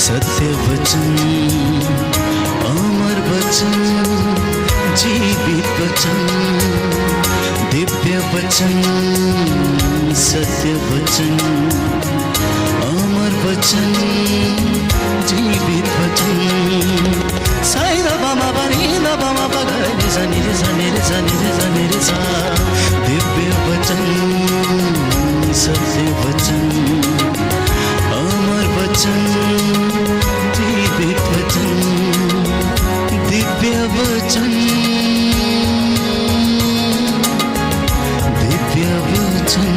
सत्य वचन, अमर वचन, जीवित वचन, दिव्य वचन, सत्य वचन, अमर वचन, जीवित वचन। साई दा बामा बनी दा बामा बगरे सा निरे सा निरे सा निरे सा निरे सा। दिव्य वचन, सत्य वचन, अमर वचन, जीवित वचन, दिव्य वचन, दिव्य वचन।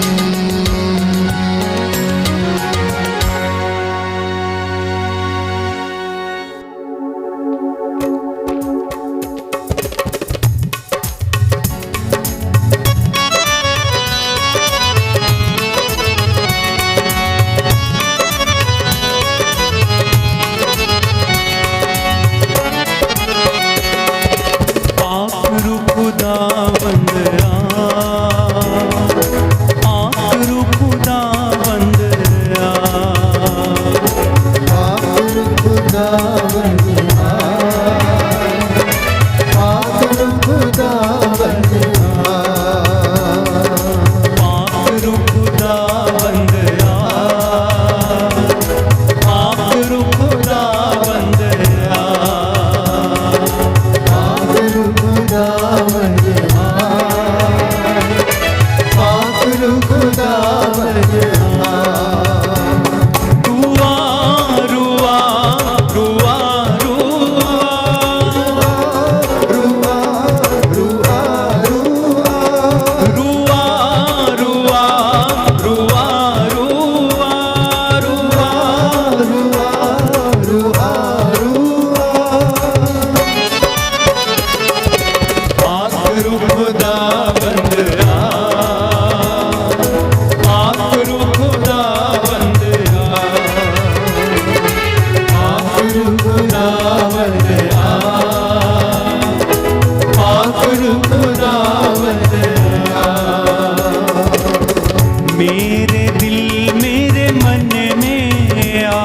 मेरे दिल मेरे मन में आ,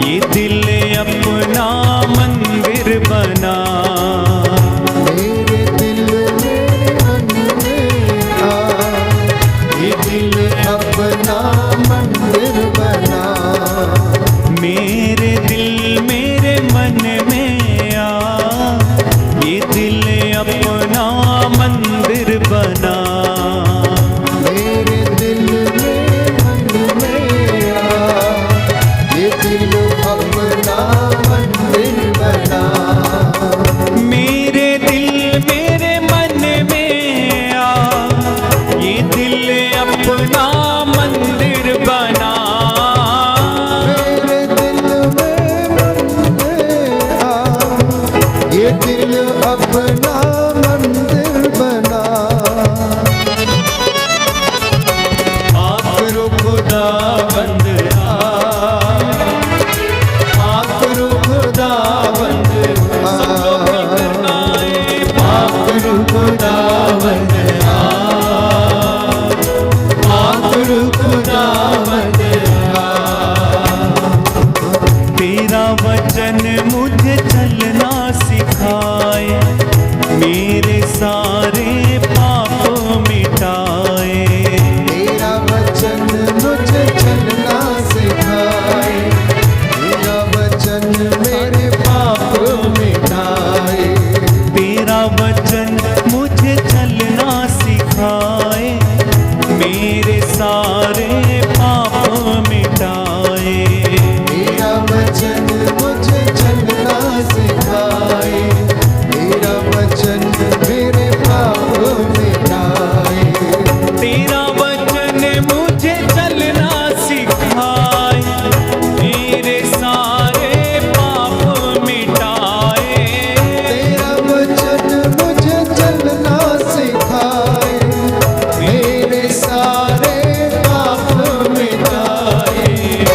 ये दिल अपना मंदिर बना। मेरे दिल मेरे मन में आ, ये दिल अपना मंदिर बना। मेरे दिल मेरे मन में आ, ये दिल अपना मंदिर बना। मेरे दिल मेरे मन में आ, ये दिल अपना मंदिर बना। मेरे दिल मेरे मन में आ, ये दिल अपना मंदिर बना। मेरे दिल में मन में आ, ये दिल अपना मंदिर बना। आखिर खुदा बंद आखिर खुदा बंद आखिर खुदा बंद आखिर खुदा बंद। तेरा वचन मुझे चलना सिखाए, मेरे सारे पाप मिटाए। तेरा वचन मुझे चलना सिखाए, तेरा वचन मेरे पाप मिटाए। तेरा वचन मुझे चलना सिखाए, मेरे सारे पाप मिटाए। तेरा वचन मुझे चलना सिखाए, तेरा वचन मेरे पाप मिटाए। तेरा वचन मुझे चलना सिखाए, मेरे सारे पाप मिटाए। तेरा वचन मुझे चलना सिखाए, मेरे सारे पाप मिटाए।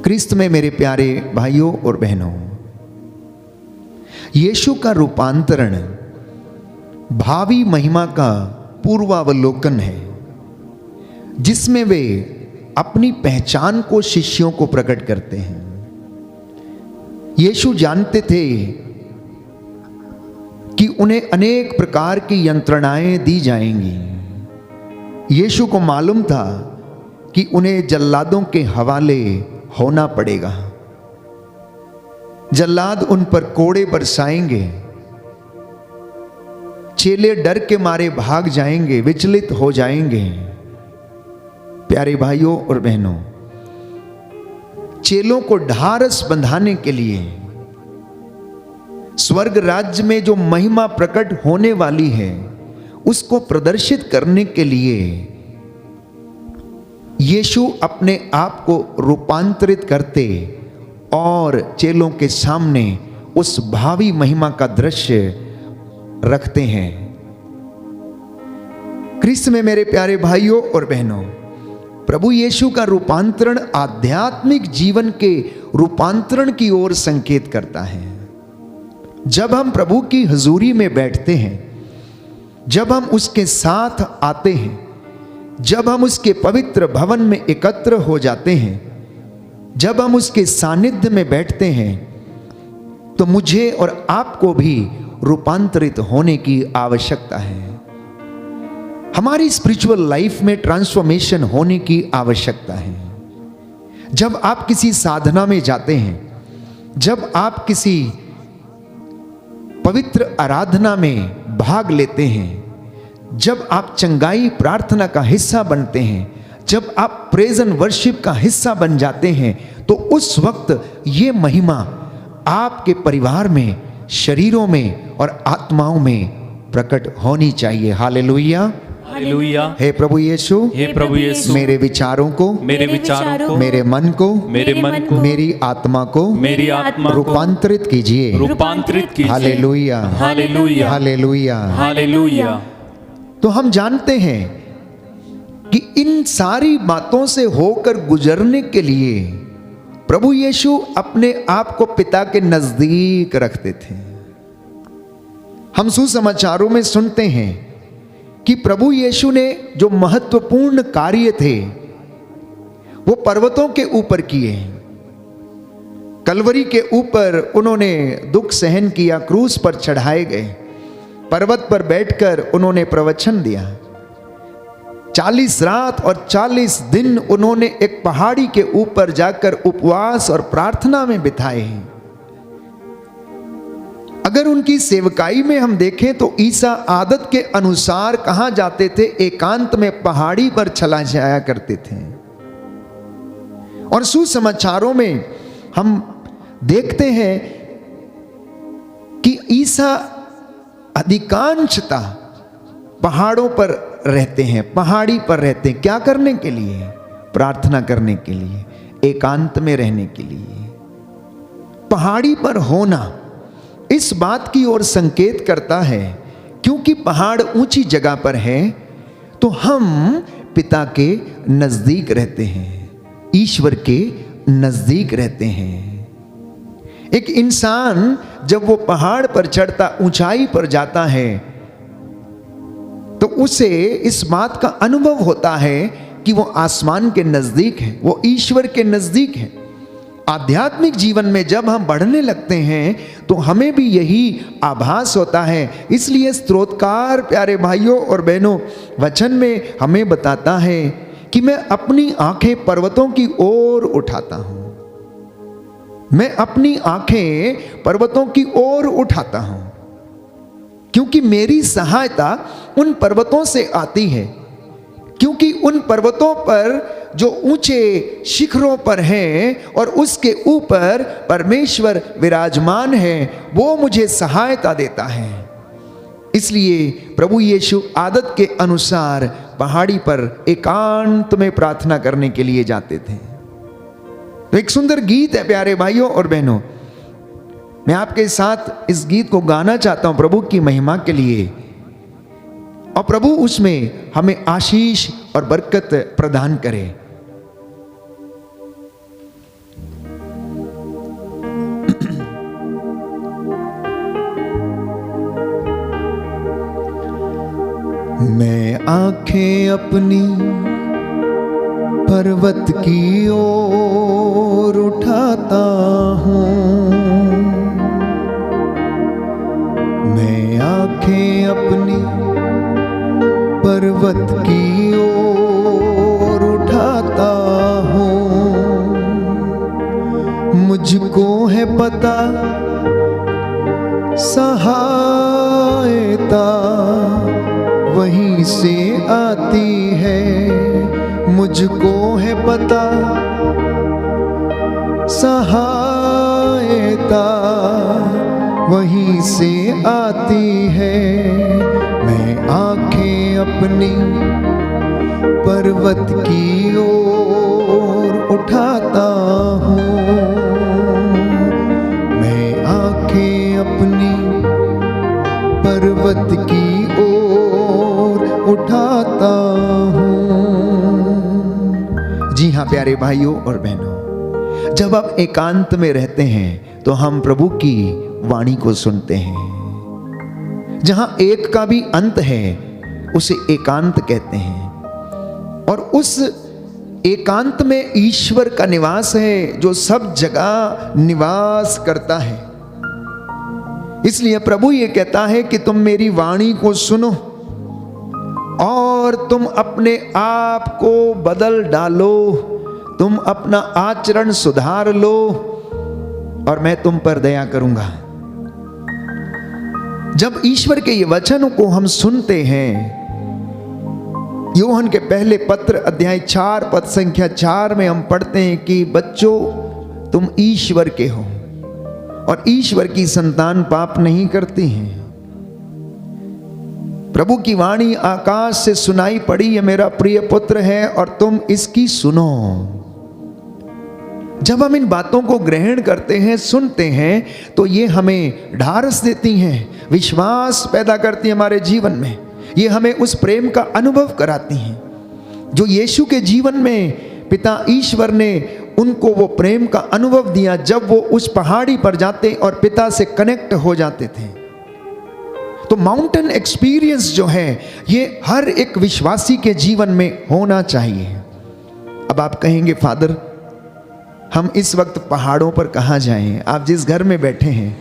क्रिस्त में मेरे प्यारे भाइयों और बहनों, यीशु का रूपांतरण भावी महिमा का पूर्वावलोकन है, जिसमें वे अपनी पहचान को शिष्यों को प्रकट करते हैं। यीशु जानते थे कि उन्हें अनेक प्रकार की यंत्रणाएं दी जाएंगी। यीशु को मालूम था कि उन्हें जल्लादों के हवाले होना पड़ेगा। जल्लाद उन पर कोड़े बरसाएंगे, चेले डर के मारे भाग जाएंगे, विचलित हो जाएंगे। प्यारे भाइयों और बहनों, चेलों को ढारस बंधाने के लिए स्वर्ग राज्य में जो महिमा प्रकट होने वाली है उसको प्रदर्शित करने के लिए यीशु अपने आप को रूपांतरित करते और चेलों के सामने उस भावी महिमा का दृश्य रखते हैं। क्रिस्त में मेरे प्यारे भाइयों और बहनों, प्रभु यीशु का रूपांतरण आध्यात्मिक जीवन के रूपांतरण की ओर संकेत करता है। जब हम प्रभु की हुजूरी में बैठते हैं, जब हम उसके साथ आते हैं, जब हम उसके पवित्र भवन में एकत्र हो जाते हैं, जब हम उसके सानिध्य में बैठते हैं, तो मुझे और आपको भी रूपांतरित होने की आवश्यकता है। हमारी स्पिरिचुअल लाइफ में ट्रांसफॉर्मेशन होने की आवश्यकता है। जब आप किसी साधना में जाते हैं, जब आप किसी पवित्र आराधना में भाग लेते हैं, जब आप चंगाई प्रार्थना का हिस्सा बनते हैं, जब आप प्रेज एंड वर्शिप का हिस्सा बन जाते हैं, तो उस वक्त ये महिमा आपके परिवार में, शरीरों में और आत्माओं में प्रकट होनी चाहिए। Hallelujah, hallelujah. हे प्रभु यीशु, हे प्रभु यीशु, मेरे विचारों को, मेरे विचारों को, मेरे मन को, मेरे मन को, मेरी आत्मा को, मेरी आत्मा को रूपांतरित कीजिए। रूपांतरित कीजिए। Hallelujah, hallelujah, hallelujah, hallelujah. तो हम जानते हैं कि इन सारी बातों से होकर गुजरने के लिए प्रभु यीशु अपने आप को पिता के नजदीक रखते थे। हम सुसमाचारों में सुनते हैं कि प्रभु यीशु ने जो महत्वपूर्ण कार्य थे वो पर्वतों के ऊपर किए। कलवरी के ऊपर उन्होंने दुख सहन किया, क्रूस पर चढ़ाए गए, पर्वत पर बैठकर उन्होंने प्रवचन दिया। 40 रात और 40 दिन उन्होंने एक पहाड़ी के ऊपर जाकर उपवास और प्रार्थना में बिताए। अगर उनकी सेवकाई में हम देखें तो ईसा आदत के अनुसार कहां जाते थे? एकांत में पहाड़ी पर चला जाया करते थे। और सुसमाचारों में हम देखते हैं कि ईसा अधिकांशता पहाड़ों पर रहते हैं, पहाड़ी पर रहते हैं। क्या करने के लिए? प्रार्थना करने के लिए, एकांत में रहने के लिए। पहाड़ी पर होना इस बात की ओर संकेत करता है, क्योंकि पहाड़ ऊंची जगह पर है तो हम पिता के नजदीक रहते हैं, ईश्वर के नजदीक रहते हैं। एक इंसान जब वो पहाड़ पर चढ़ता, ऊंचाई पर जाता है, तो उसे इस बात का अनुभव होता है कि वो आसमान के नजदीक है, वो ईश्वर के नजदीक है। आध्यात्मिक जीवन में जब हम बढ़ने लगते हैं तो हमें भी यही आभास होता है। इसलिए स्तोत्रकार प्यारे भाइयों और बहनों, वचन में हमें बताता है कि मैं अपनी आंखें पर्वतों की ओर उठाता हूं, मैं अपनी आंखें पर्वतों की ओर उठाता हूं, क्योंकि मेरी सहायता उन पर्वतों से आती है। क्योंकि उन पर्वतों पर जो ऊंचे शिखरों पर हैं और उसके ऊपर परमेश्वर विराजमान है, वो मुझे सहायता देता है। इसलिए प्रभु यीशु आदत के अनुसार पहाड़ी पर एकांत में प्रार्थना करने के लिए जाते थे। तो एक सुंदर गीत है प्यारे भाइयों और बहनों, मैं आपके साथ इस गीत को गाना चाहता हूं प्रभु की महिमा के लिए, और प्रभु उसमें हमें आशीष और बरकत प्रदान करे। आंखें अपनी पर्वत की ओर उठाता हूँ, मैं आंखें अपनी पर्वत की ओर उठाता हूँ। मुझको है पता सहायता वहीं से आती है, मुझको है पता सहायता वहीं से आती है। मैं आंखें अपनी पर्वत की ओर उठाता हूँ, मैं आंखें अपनी पर्वत की ओर उठाता हूँ। जी हाँ प्यारे भाइयों और बहनों, जब आप एकांत में रहते हैं तो हम प्रभु की वाणी को सुनते हैं। जहां एक का भी अंत है उसे एकांत कहते हैं, और उस एकांत में ईश्वर का निवास है जो सब जगह निवास करता है। इसलिए प्रभु ये कहता है कि तुम मेरी वाणी को सुनो और तुम अपने आप को बदल डालो, तुम अपना आचरण सुधार लो और मैं तुम पर दया करूंगा। जब ईश्वर के ये वचनों को हम सुनते हैं, यूहन्ना के पहले पत्र अध्याय 4 पद संख्या 4 में हम पढ़ते हैं कि बच्चों तुम ईश्वर के हो और ईश्वर की संतान पाप नहीं करती हैं। प्रभु की वाणी आकाश से सुनाई पड़ी, ये मेरा प्रिय पुत्र है और तुम इसकी सुनो। जब हम इन बातों को ग्रहण करते हैं, सुनते हैं, तो ये हमें ढारस देती हैं, विश्वास पैदा करती है हमारे जीवन में। ये हमें उस प्रेम का अनुभव कराती हैं जो यीशु के जीवन में पिता ईश्वर ने उनको वो प्रेम का अनुभव दिया जब वो उस पहाड़ी पर जाते और पिता से कनेक्ट हो जाते थे। तो माउंटेन एक्सपीरियंस जो है ये हर एक विश्वासी के जीवन में होना चाहिए। अब आप कहेंगे फादर हम इस वक्त पहाड़ों पर कहाँ जाएं? आप जिस घर में बैठे हैं,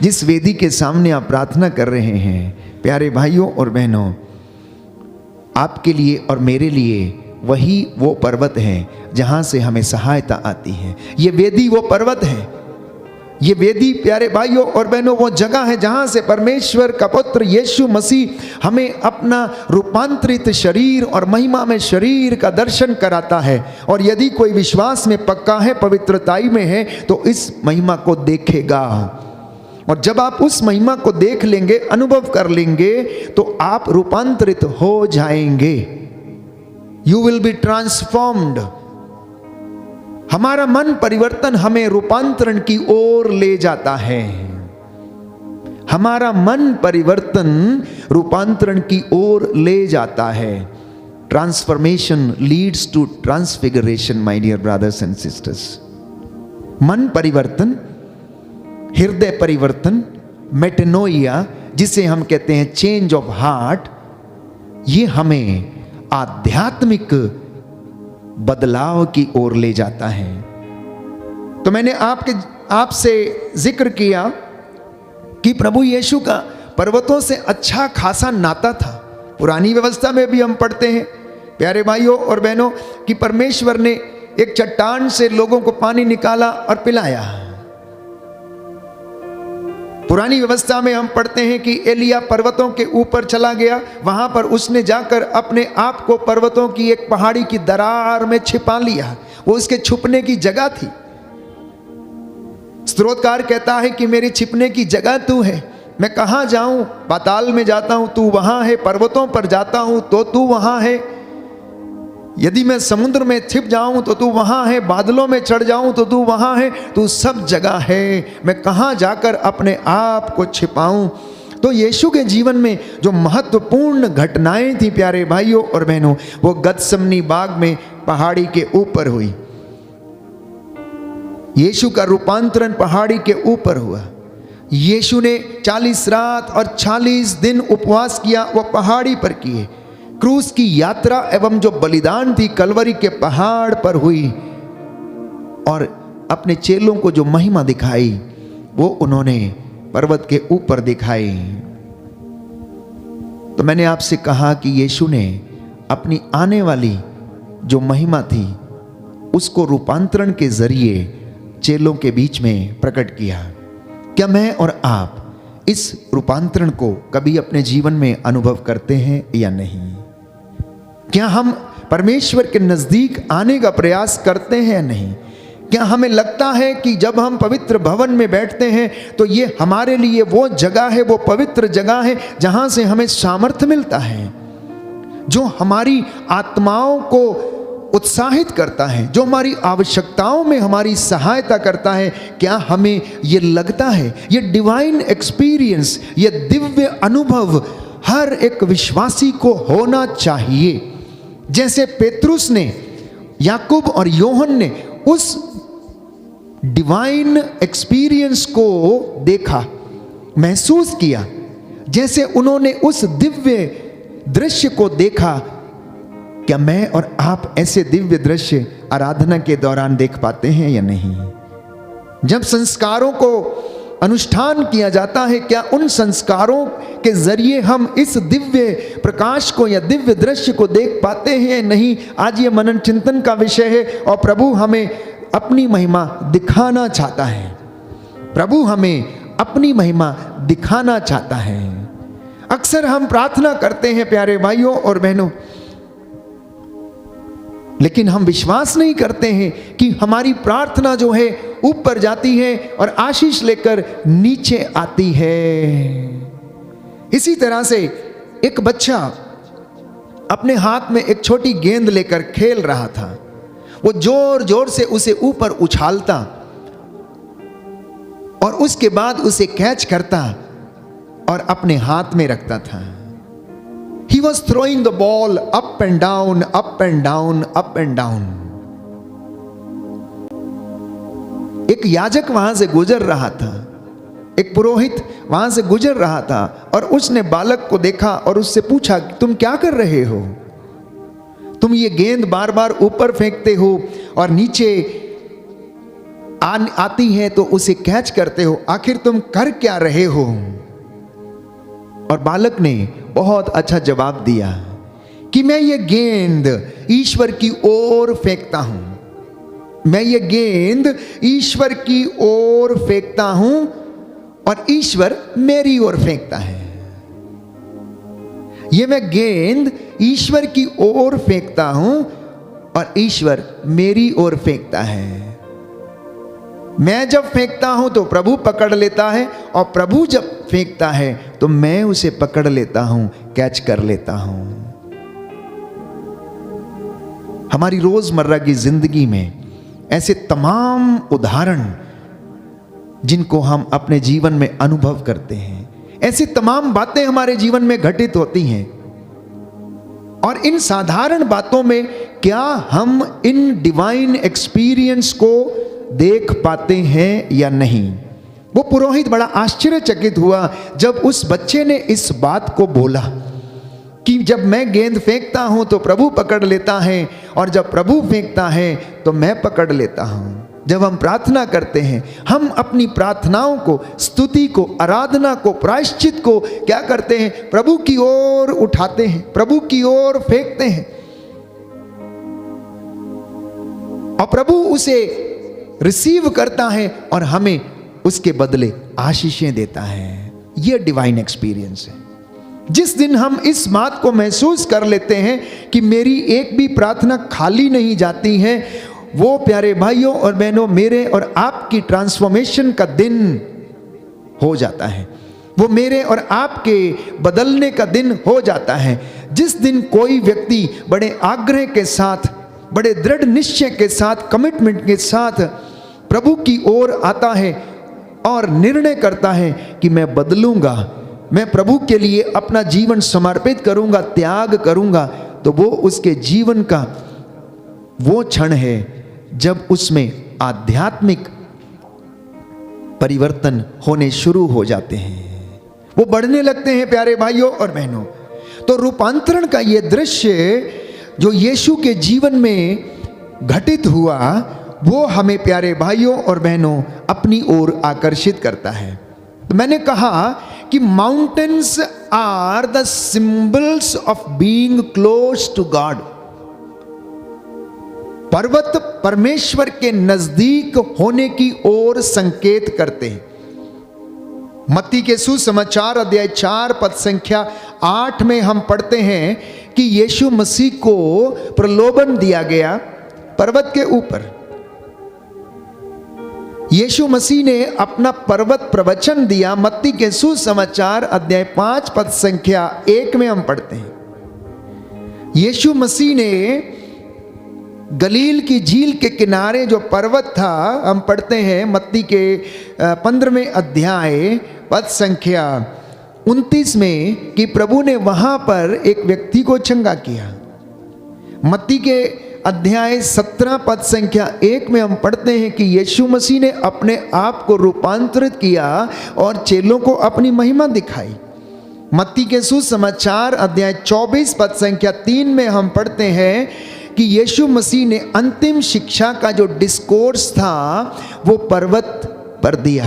जिस वेदी के सामने आप प्रार्थना कर रहे हैं, प्यारे भाइयों और बहनों, आपके लिए और मेरे लिए वही वो पर्वत है जहां से हमें सहायता आती है। ये वेदी वो पर्वत है, ये वेदी प्यारे भाइयों और बहनों वो जगह है जहां से परमेश्वर का पुत्र यीशु मसीह हमें अपना रूपांतरित शरीर और महिमा में शरीर का दर्शन कराता है। और यदि कोई विश्वास में पक्का है, पवित्रताई में है, तो इस महिमा को देखेगा। और जब आप उस महिमा को देख लेंगे, अनुभव कर लेंगे, तो आप रूपांतरित हो जाएंगे। You will be transformed. हमारा मन परिवर्तन हमें रूपांतरण की ओर ले जाता है। हमारा मन परिवर्तन रूपांतरण की ओर ले जाता है। Transformation leads to transfiguration my dear brothers and sisters. मन परिवर्तन, हृदय परिवर्तन, मेटेनोइया जिसे हम कहते हैं चेंज ऑफ हार्ट, ये हमें आध्यात्मिक बदलाव की ओर ले जाता है। तो मैंने आपसे जिक्र किया कि प्रभु यीशु का पर्वतों से अच्छा खासा नाता था। पुरानी व्यवस्था में भी हम पढ़ते हैं प्यारे भाइयों और बहनों कि परमेश्वर ने एक चट्टान से लोगों को पानी निकाला और पिलाया। पुरानी व्यवस्था में हम पढ़ते हैं कि एलिया पर्वतों के ऊपर चला गया, वहां पर उसने जाकर अपने आप को पर्वतों की एक पहाड़ी की दरार में छिपा लिया। वो उसके छुपने की जगह थी। स्तोत्रकार कहता है कि मेरी छिपने की जगह तू है, मैं कहां जाऊं? पाताल में जाता हूं तू वहां है, पर्वतों पर जाता हूं तो तू वहां है, यदि मैं समुद्र में छिप जाऊं तो तू वहां है, बादलों में चढ़ जाऊं तो तू वहां है, तू सब जगह है, मैं कहां जाकर अपने आप को छिपाऊं। तो यीशु के जीवन में जो महत्वपूर्ण घटनाएं थी प्यारे भाइयों और बहनों, वो गतसमनी बाग में पहाड़ी के ऊपर हुई। यीशु का रूपांतरण पहाड़ी के ऊपर हुआ। यीशु ने 40 रात और 40 दिन उपवास किया, वो पहाड़ी पर किए। क्रूस की यात्रा एवं जो बलिदान थी कलवरी के पहाड़ पर हुई और अपने चेलों को जो महिमा दिखाई वो उन्होंने पर्वत के ऊपर दिखाई। तो मैंने आपसे कहा कि यीशु ने अपनी आने वाली जो महिमा थी उसको रूपांतरण के जरिए चेलों के बीच में प्रकट किया। क्या मैं और आप इस रूपांतरण को कभी अपने जीवन में अनुभव करते हैं या नहीं? क्या हम परमेश्वर के नजदीक आने का प्रयास करते हैं या नहीं? क्या हमें लगता है कि जब हम पवित्र भवन में बैठते हैं तो ये हमारे लिए वो जगह है, वो पवित्र जगह है जहां से हमें सामर्थ्य मिलता है, जो हमारी आत्माओं को उत्साहित करता है, जो हमारी आवश्यकताओं में हमारी सहायता करता है? क्या हमें ये लगता है? ये डिवाइन एक्सपीरियंस, ये दिव्य अनुभव हर एक विश्वासी को होना चाहिए। जैसे पेतरुस ने, याकूब और योहन ने उस डिवाइन एक्सपीरियंस को देखा, महसूस किया, जैसे उन्होंने उस दिव्य दृश्य को देखा, क्या मैं और आप ऐसे दिव्य दृश्य आराधना के दौरान देख पाते हैं या नहीं? जब संस्कारों को अनुष्ठान किया जाता है, क्या उन संस्कारों के जरिए हम इस दिव्य प्रकाश को या दिव्य दृश्य को देख पाते हैं या नहीं? आज ये मनन चिंतन का विषय है और प्रभु हमें अपनी महिमा दिखाना चाहता है। प्रभु हमें अपनी महिमा दिखाना चाहता है। अक्सर हम प्रार्थना करते हैं प्यारे भाइयों और बहनों, लेकिन हम विश्वास नहीं करते हैं कि हमारी प्रार्थना जो है ऊपर जाती है और आशीष लेकर नीचे आती है। इसी तरह से एक बच्चा अपने हाथ में एक छोटी गेंद लेकर खेल रहा था। वो जोर जोर से उसे ऊपर उछालता और उसके बाद उसे कैच करता और अपने हाथ में रखता था। He was throwing the ball up and down, up and down, up and down. एक याजक वहां से गुजर रहा था, एक पुरोहित वहां से गुजर रहा था और उसने बालक को देखा और उससे पूछा, तुम क्या कर रहे हो? तुम ये गेंद बार बार ऊपर फेंकते हो और नीचे आती है तो उसे कैच करते हो, आखिर तुम कर क्या रहे हो? और बालक ने बहुत अच्छा जवाब दिया कि मैं ये गेंद ईश्वर की ओर फेंकता हूं, मैं ये गेंद ईश्वर की ओर फेंकता हूं और ईश्वर मेरी ओर फेंकता है। ये मैं गेंद ईश्वर की ओर फेंकता हूं और ईश्वर मेरी ओर फेंकता है। मैं जब फेंकता हूं तो प्रभु पकड़ लेता है और प्रभु जब फेंकता है तो मैं उसे पकड़ लेता हूं, कैच कर लेता हूं। हमारी रोजमर्रा की जिंदगी में ऐसे तमाम उदाहरण जिनको हम अपने जीवन में अनुभव करते हैं, ऐसी तमाम बातें हमारे जीवन में घटित होती हैं और इन साधारण बातों में क्या हम इन डिवाइन एक्सपीरियंस को देख पाते हैं या नहीं? वो पुरोहित बड़ा आश्चर्यचकित हुआ जब उस बच्चे ने इस बात को बोला कि जब मैं गेंद फेंकता हूं तो प्रभु पकड़ लेता है और जब प्रभु फेंकता है तो मैं पकड़ लेता हूं। जब हम प्रार्थना करते हैं, हम अपनी प्रार्थनाओं को, स्तुति को, आराधना को, प्रायश्चित को क्या करते हैं? प्रभु की ओर उठाते हैं, प्रभु की ओर फेंकते हैं और प्रभु उसे रिसीव करता है और हमें उसके बदले आशीषें देता है। यह डिवाइन एक्सपीरियंस है। जिस दिन हम इस बात को महसूस कर लेते हैं कि मेरी एक भी प्रार्थना खाली नहीं जाती है, वो प्यारे भाइयों और बहनों मेरे और आपकी ट्रांसफॉर्मेशन का दिन हो जाता है। वो मेरे और आपके बदलने का दिन हो जाता है। जिस दिन कोई व्यक्ति बड़े आग्रह के साथ, बड़े दृढ़ निश्चय के साथ, कमिटमेंट के साथ प्रभु की ओर आता है और निर्णय करता है कि मैं बदलूंगा, मैं प्रभु के लिए अपना जीवन समर्पित करूंगा, त्याग करूंगा, तो वो उसके जीवन का वो क्षण है जब उसमें आध्यात्मिक परिवर्तन होने शुरू हो जाते हैं, वो बढ़ने लगते हैं प्यारे भाइयों और बहनों। तो रूपांतरण का ये दृश्य जो यीशु के जीवन में घटित हुआ, वो हमें प्यारे भाइयों और बहनों अपनी ओर आकर्षित करता है। तो मैंने कहा कि mountains are the symbols of being close to God. पर्वत परमेश्वर के नजदीक होने की ओर संकेत करते हैं। मत्ती के सुसमाचार अध्याय 4 पद संख्या 8 में हम पढ़ते हैं कि यीशु मसीह को प्रलोभन दिया गया पर्वत के ऊपर। यीशु मसीह ने अपना पर्वत प्रवचन दिया। मत्ती के सुसमाचार अध्याय 5 पद संख्या 1 में हम पढ़ते हैं, यीशु मसीह ने गलील की झील के किनारे जो पर्वत था, हम पढ़ते हैं मत्ती के 15वें अध्याय पद संख्या 29 में कि प्रभु ने वहां पर एक व्यक्ति को चंगा किया। मत्ती के अध्याय 17 पद संख्या 1 में हम पढ़ते हैं कि यीशु मसीह ने अपने आप को रूपांतरित किया और चेलों को अपनी महिमा दिखाई। मत्ती के सुसमाचार अध्याय 24 पद संख्या 3 में हम पढ़ते हैं कि यीशु मसीह ने अंतिम शिक्षा का जो डिस्कोर्स था वो पर्वत पर दिया।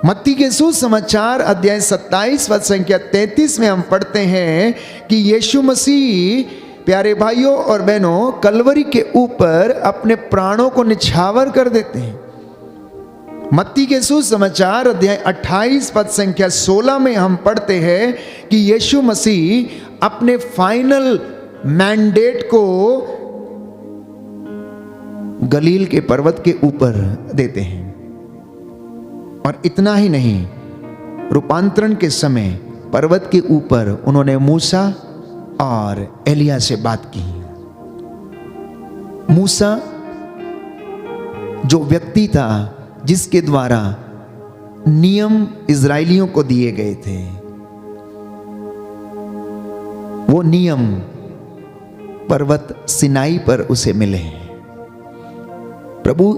मत्ती के सुसमाचार अध्याय 27 पद संख्या 33 में हम पढ़ते हैं कि यीशु मसीह प्यारे भाइयों और बहनों कलवरी के ऊपर अपने प्राणों को निछावर कर देते हैं। मत्ती के सुसमाचार अध्याय 28 पद संख्या 16 में हम पढ़ते हैं कि यीशु मसीह अपने फाइनल मैंडेट को गलील के पर्वत के ऊपर देते हैं। और इतना ही नहीं, रूपांतरण के समय पर्वत के ऊपर उन्होंने मूसा और एलिया से बात की। मूसा जो व्यक्ति था जिसके द्वारा नियम इजरायलियों को दिए गए थे, वो नियम पर्वत सिनाई पर उसे मिले। प्रभु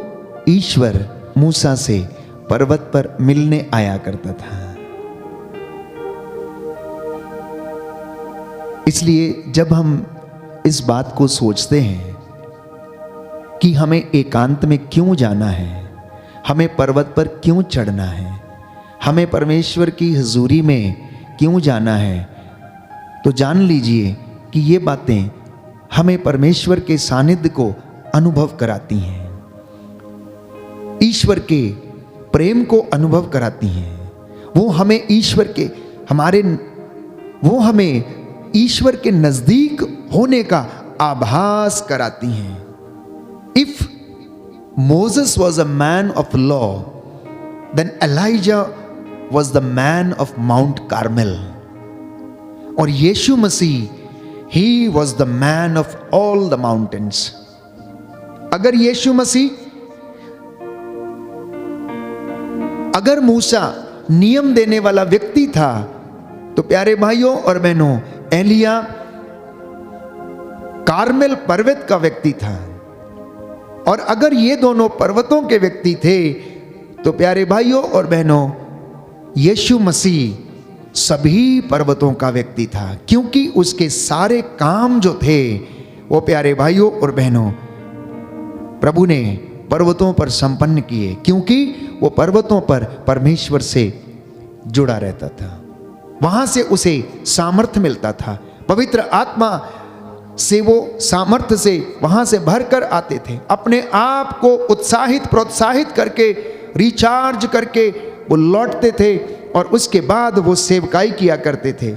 ईश्वर मूसा से पर्वत पर मिलने आया करता था। इसलिए जब हम इस बात को सोचते हैं कि हमें एकांत में क्यों जाना है, हमें पर्वत पर क्यों चढ़ना है, हमें परमेश्वर की हुजूरी में क्यों जाना है, तो जान लीजिए कि ये बातें हमें परमेश्वर के सानिध्य को अनुभव कराती हैं, ईश्वर के प्रेम को अनुभव कराती हैं। वो हमें ईश्वर के नजदीक होने का आभास कराती हैं। If Moses was a man of law, then Elijah was the man of Mount Carmel. और यीशु मसीह He was the man of all the mountains. अगर यीशु मसीह, अगर मूसा नियम देने वाला व्यक्ति था, तो प्यारे भाइयों और बहनों एलिया कार्मेल पर्वत का व्यक्ति था। और अगर ये दोनों पर्वतों के व्यक्ति थे, तो प्यारे भाइयों और बहनों यीशु मसीह सभी पर्वतों का व्यक्ति था, क्योंकि उसके सारे काम जो थे वो प्यारे भाइयों और बहनों प्रभु ने पर्वतों पर संपन्न किए, क्योंकि वो पर्वतों पर परमेश्वर से जुड़ा रहता था। वहां से उसे सामर्थ्य मिलता था। पवित्र आत्मा से वो सामर्थ्य से वहां से भरकर आते थे, अपने आप को उत्साहित प्रोत्साहित करके रिचार्ज करके वो लौटते थे और उसके बाद वो सेवकाई किया करते थे।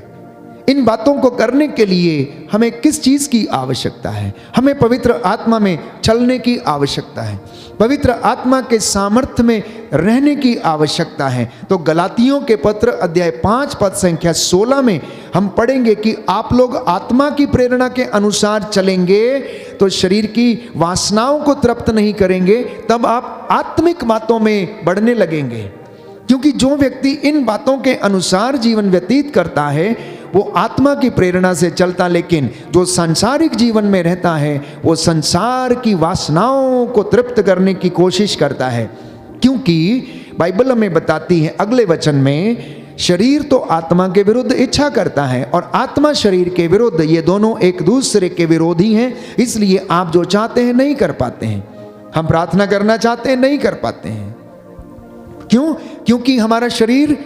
इन बातों को करने के लिए हमें किस चीज की आवश्यकता है? हमें पवित्र आत्मा में चलने की आवश्यकता है, पवित्र आत्मा के सामर्थ्य में रहने की आवश्यकता है। तो गलातियों के पत्र अध्याय 5 पद संख्या 16 में हम पढ़ेंगे कि आप लोग आत्मा की प्रेरणा के अनुसार चलेंगे तो शरीर की वासनाओं को तृप्त नहीं करेंगे, तब आप आत्मिक बातों में बढ़ने लगेंगे। क्योंकि जो व्यक्ति इन बातों के अनुसार जीवन व्यतीत करता है वो आत्मा की प्रेरणा से चलता, लेकिन जो सांसारिक जीवन में रहता है वो संसार की वासनाओं को तृप्त करने की कोशिश करता है। क्योंकि बाइबल हमें बताती है अगले वचन में, शरीर तो आत्मा के विरुद्ध इच्छा करता है और आत्मा शरीर के विरुद्ध, ये दोनों एक दूसरे के विरोधी हैं। इसलिए आप जो चाहते हैं नहीं कर पाते हैं। हम प्रार्थना करना चाहते हैं, नहीं कर पाते हैं। क्यों? क्योंकि हमारा शरीर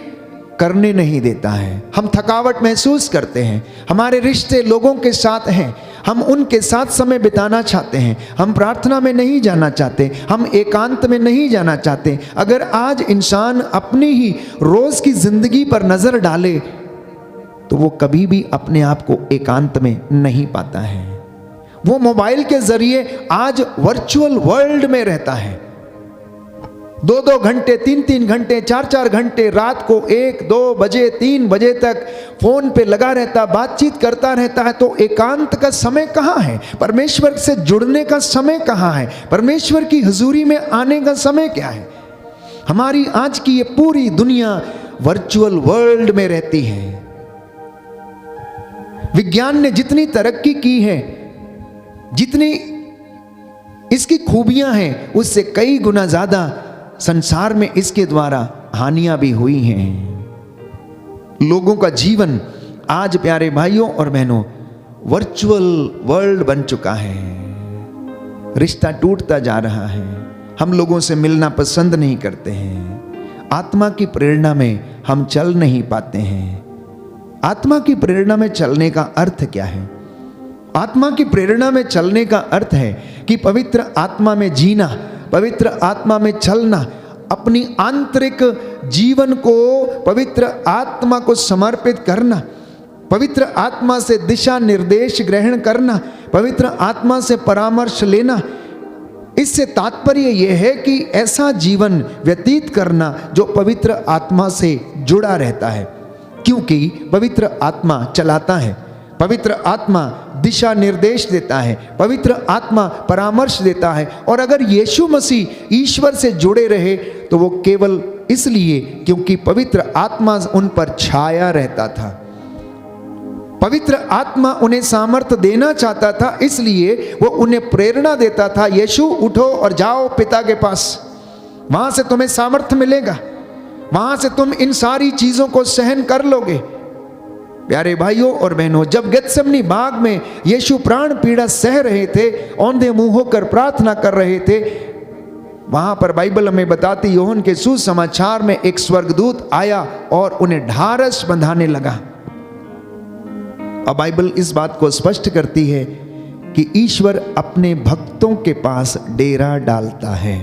करने नहीं देता है। हम थकावट महसूस करते हैं। हमारे रिश्ते लोगों के साथ हैं, हम उनके साथ समय बिताना चाहते हैं। हम प्रार्थना में नहीं जाना चाहते, हम एकांत में नहीं जाना चाहते। अगर आज इंसान अपनी ही रोज की जिंदगी पर नजर डाले तो वो कभी भी अपने आप को एकांत में नहीं पाता है। वो मोबाइल के जरिए आज वर्चुअल वर्ल्ड में रहता है। 2-2 घंटे, 3-3 घंटे, 4-4 घंटे रात को 1-2 बजे, 3 बजे तक फोन पे लगा रहता, बातचीत करता रहता है। तो एकांत का समय कहाँ है? परमेश्वर से जुड़ने का समय कहाँ है? परमेश्वर की हुजूरी में आने का समय क्या है? हमारी आज की ये पूरी दुनिया वर्चुअल वर्ल्ड में रहती है। विज्ञान ने जितनी तरक्की की है, जितनी इसकी खूबियां हैं, उससे कई गुना ज्यादा संसार में इसके द्वारा हानियां भी हुई हैं। लोगों का जीवन आज प्यारे भाइयों और बहनों वर्चुअल वर्ल्ड बन चुका है। रिश्ता टूटता जा रहा है। हम लोगों से मिलना पसंद नहीं करते हैं। आत्मा की प्रेरणा में हम चल नहीं पाते हैं। आत्मा की प्रेरणा में चलने का अर्थ क्या है? आत्मा की प्रेरणा में चलने का अर्थ है कि पवित्र आत्मा में जीना, पवित्र आत्मा में चलना, अपनी आंतरिक जीवन को पवित्र आत्मा को समर्पित करना, पवित्र आत्मा से दिशा निर्देश ग्रहण करना, पवित्र आत्मा से परामर्श लेना। इससे तात्पर्य यह है कि ऐसा जीवन व्यतीत करना जो पवित्र आत्मा से जुड़ा रहता है, क्योंकि पवित्र आत्मा चलाता है, पवित्र आत्मा दिशा निर्देश देता है, पवित्र आत्मा परामर्श देता है। और अगर यीशु मसीह ईश्वर से जुड़े रहे तो वो केवल इसलिए क्योंकि पवित्र आत्मा उन पर छाया रहता था। पवित्र आत्मा उन्हें सामर्थ्य देना चाहता था, इसलिए वो उन्हें प्रेरणा देता था, यीशु उठो और जाओ पिता के पास, वहां से तुम्हें सामर्थ्य मिलेगा, वहां से तुम इन सारी चीजों को सहन कर लोगे। प्यारे भाइयों और बहनों, जब गेत्सेमनी बाग में यीशु प्राण पीड़ा सह रहे थे, औंधे मुंह होकर प्रार्थना कर रहे थे, वहां पर बाइबल हमें बताती, यूहन्ना के सुसमाचार में एक स्वर्गदूत आया और उन्हें ढारस बंधाने लगा। अब बाइबल इस बात को स्पष्ट करती है कि ईश्वर अपने भक्तों के पास डेरा डालता है।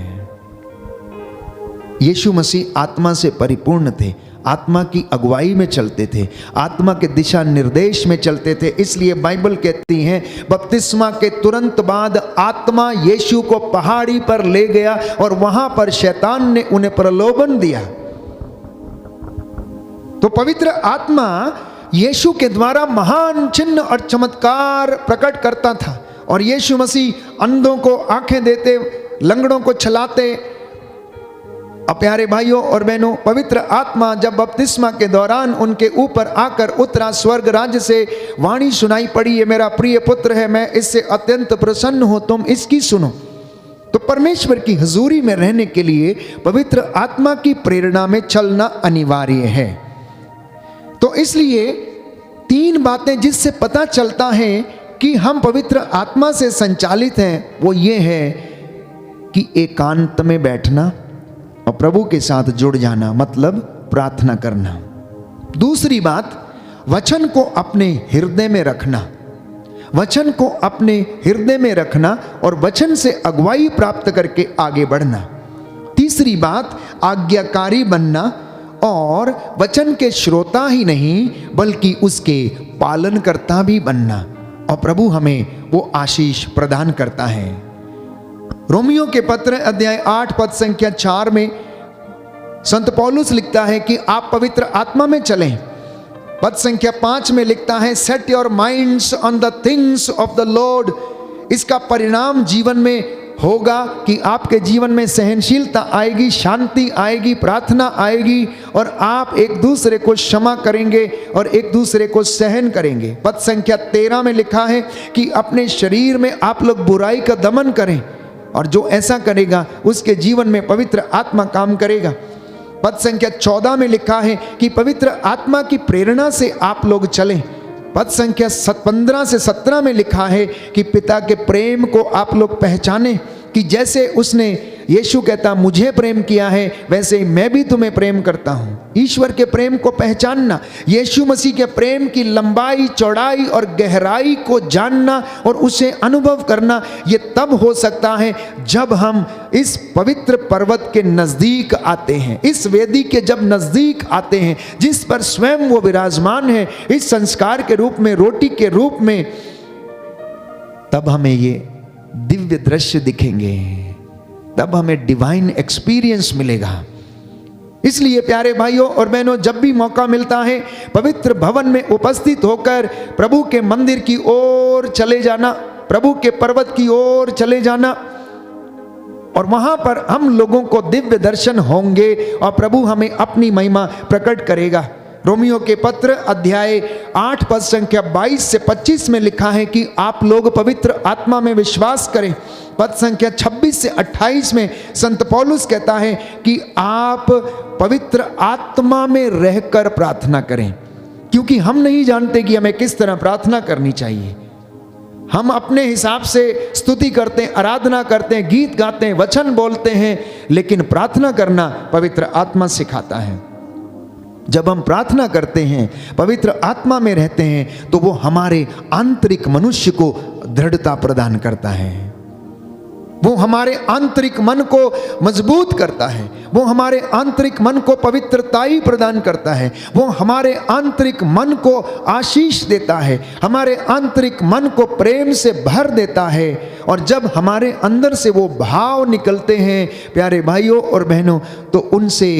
यीशु मसीह आत्मा से परिपूर्ण थे, आत्मा की अगुवाई में चलते थे, आत्मा के दिशा निर्देश में चलते थे। इसलिए बाइबल कहती है बपतिस्मा के तुरंत बाद आत्मा यीशु को पहाड़ी पर ले गया और वहां पर शैतान ने उन्हें प्रलोभन दिया। तो पवित्र आत्मा यीशु के द्वारा महान चिन्ह और चमत्कार प्रकट करता था और यीशु मसीह अंधों को आंखें देते, लंगड़ों को चलाते। अब प्यारे भाइयों और बहनों, पवित्र आत्मा जब बपतिस्मा के दौरान उनके ऊपर आकर उतरा, स्वर्ग राज्य से वाणी सुनाई पड़ी, ये मेरा प्रिय पुत्र है, मैं इससे अत्यंत प्रसन्न हूं, तुम इसकी सुनो। तो परमेश्वर की हुजूरी में रहने के लिए पवित्र आत्मा की प्रेरणा में चलना अनिवार्य है। तो इसलिए 3 बातें जिससे पता चलता है कि हम पवित्र आत्मा से संचालित हैं, वो ये है कि एकांत में बैठना और प्रभु के साथ जुड़ जाना, मतलब प्रार्थना करना। दूसरी बात, वचन को अपने हृदय में रखना, वचन को अपने हृदय में रखना और वचन से अगुवाई प्राप्त करके आगे बढ़ना। तीसरी बात, आज्ञाकारी बनना और वचन के श्रोता ही नहीं बल्कि उसके पालनकर्ता भी बनना। और प्रभु हमें वो आशीष प्रदान करता है। रोमियो के पत्र अध्याय 8 पद संख्या 4 में संत पौलुस लिखता है कि आप पवित्र आत्मा में चलें। पद संख्या 5 में लिखता है, set your minds on the things of the Lord. इसका परिणाम जीवन में होगा कि आपके जीवन में सहनशीलता आएगी, शांति आएगी, प्रार्थना आएगी और आप एक दूसरे को क्षमा करेंगे और एक दूसरे को सहन करेंगे। पद संख्या 13 में लिखा है कि अपने शरीर में आप लोग बुराई का दमन करें और जो ऐसा करेगा उसके जीवन में पवित्र आत्मा काम करेगा। पद संख्या 14 में लिखा है कि पवित्र आत्मा की प्रेरणा से आप लोग चलें। पद संख्या 15 से 17 में लिखा है कि पिता के प्रेम को आप लोग पहचाने, कि जैसे उसने, यीशु कहता, मुझे प्रेम किया है वैसे ही मैं भी तुम्हें प्रेम करता हूं। ईश्वर के प्रेम को पहचानना, यीशु मसीह के प्रेम की लंबाई, चौड़ाई और गहराई को जानना और उसे अनुभव करना, ये तब हो सकता है जब हम इस पवित्र पर्वत के नजदीक आते हैं, इस वेदी के जब नजदीक आते हैं जिस पर स्वयं वो विराजमान है इस संस्कार के रूप में, रोटी के रूप में, तब हमें ये दिव्य दृश्य दिखेंगे, तब हमें डिवाइन एक्सपीरियंस मिलेगा। इसलिए प्यारे भाइयों और बहनों, जब भी मौका मिलता है पवित्र भवन में उपस्थित होकर प्रभु के मंदिर की ओर चले जाना, प्रभु के पर्वत की ओर चले जाना, और वहां पर हम लोगों को दिव्य दर्शन होंगे और प्रभु हमें अपनी महिमा प्रकट करेगा। रोमियो के पत्र अध्याय 8 पद संख्या 22 से 25 में लिखा है कि आप लोग पवित्र आत्मा में विश्वास करें। पद संख्या 26 से 28 में संत पौलुस कहता है कि आप पवित्र आत्मा में रहकर प्रार्थना करें, क्योंकि हम नहीं जानते कि हमें किस तरह प्रार्थना करनी चाहिए। हम अपने हिसाब से स्तुति करते हैं, आराधना करते हैं, गीत गाते हैं, वचन बोलते हैं, लेकिन प्रार्थना करना पवित्र आत्मा सिखाता है। जब हम प्रार्थना करते हैं, पवित्र आत्मा में रहते हैं, तो वो हमारे आंतरिक मनुष्य को दृढ़ता प्रदान करता है, वो हमारे आंतरिक मन को मजबूत करता है, वो हमारे आंतरिक मन को पवित्रताई प्रदान करता है, वो हमारे आंतरिक मन को आशीष देता है, हमारे आंतरिक मन को प्रेम से भर देता है। और जब हमारे अंदर से वो भाव निकलते हैं प्यारे भाइयों और बहनों, तो उनसे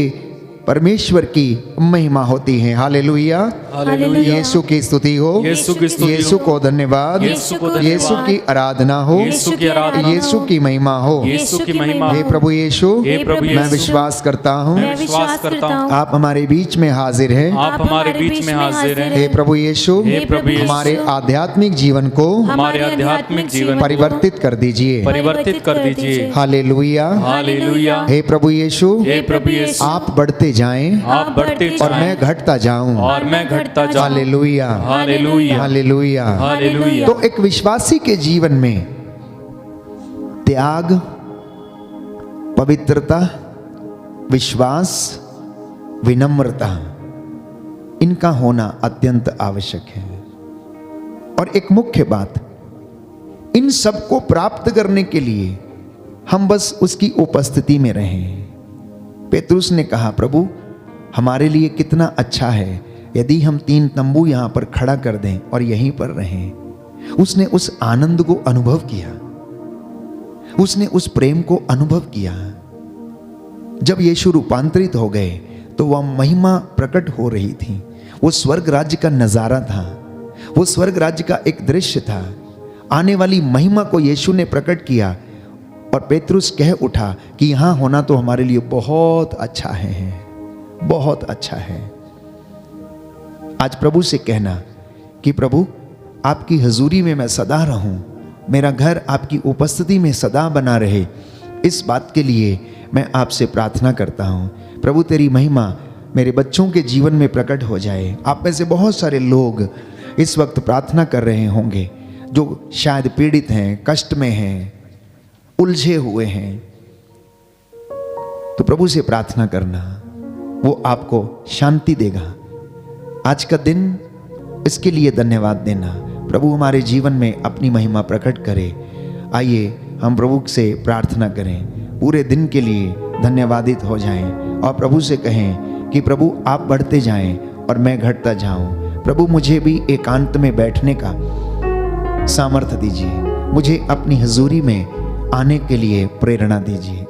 परमेश्वर की महिमा होती है। Hallelujah, hallelujah. यीशु की स्तुति हो, यीशु की स्तुति हो, यीशु को धन्यवाद, यीशु को धन्यवाद, यीशु की आराधना हो, यीशु की आराधना, यीशु की महिमा हो, यीशु की महिमा हे हो। प्रभु यीशु, हे प्रभु मैं यीशु, विश्वास करता हूँ मैं विश्वास करता हूँ आप हमारे बीच में हाजिर हैं। आप हमारे बीच में हाजिर हैं। हे प्रभु यीशु, हे प्रभु यीशु, हमारे आध्यात्मिक जीवन को हमारे आध्यात्मिक जीवन को परिवर्तित कर दीजिए। परिवर्तित कर दीजिए। Hallelujah, hallelujah. हे प्रभु यीशु, हे प्रभु यीशु, आप बढ़ते जाएं आप बढ़ते और जाएं मैं घटता जाऊं। और मैं घटता जाऊं। Hallelujah, hallelujah, hallelujah. हालेलुया। तो एक विश्वासी के जीवन में त्याग, पवित्रता, विश्वास, विनम्रता, इनका होना अत्यंत आवश्यक है। और एक मुख्य बात, इन सब को प्राप्त करने के लिए हम बस उसकी उपस्थिति में रहें। पेतरुस ने कहा, प्रभु हमारे लिए कितना अच्छा है यदि हम 3 तंबू यहां पर खड़ा कर दें और यहीं पर रहें। उसने उस आनंद को अनुभव किया, उसने उस प्रेम को अनुभव किया। जब यीशु रूपांतरित हो गए तो वह महिमा प्रकट हो रही थी, वो स्वर्ग राज्य का नजारा था, वो स्वर्ग राज्य का एक दृश्य था। आने वाली महिमा को यीशु ने प्रकट किया और पेतरुस कह उठा कि यहां होना तो हमारे लिए बहुत अच्छा है, बहुत अच्छा है। आज प्रभु से कहना कि प्रभु आपकी हजूरी में मैं सदा रहूं, मेरा घर आपकी उपस्थिति में सदा बना रहे, इस बात के लिए मैं आपसे प्रार्थना करता हूं। प्रभु तेरी महिमा मेरे बच्चों के जीवन में प्रकट हो जाए। आप में से बहुत सारे लोग इस वक्त प्रार्थना कर रहे होंगे जो शायद पीड़ित हैं, कष्ट में हैं, उलझे हुए हैं। तो प्रभु से प्रार्थना करना, वो आपको शांति देगा। आज का दिन इसके लिए धन्यवाद देना, प्रभु हमारे जीवन में अपनी महिमा प्रकट करे। आइए हम प्रभु से प्रार्थना करें, पूरे दिन के लिए धन्यवादित हो जाएं और प्रभु से कहें कि प्रभु आप बढ़ते जाएं और मैं घटता जाऊं। प्रभु मुझे भी एकांत में बैठने का सामर्थ्य दीजिए, मुझे अपनी हजूरी में आने के लिए प्रेरणा दीजिए।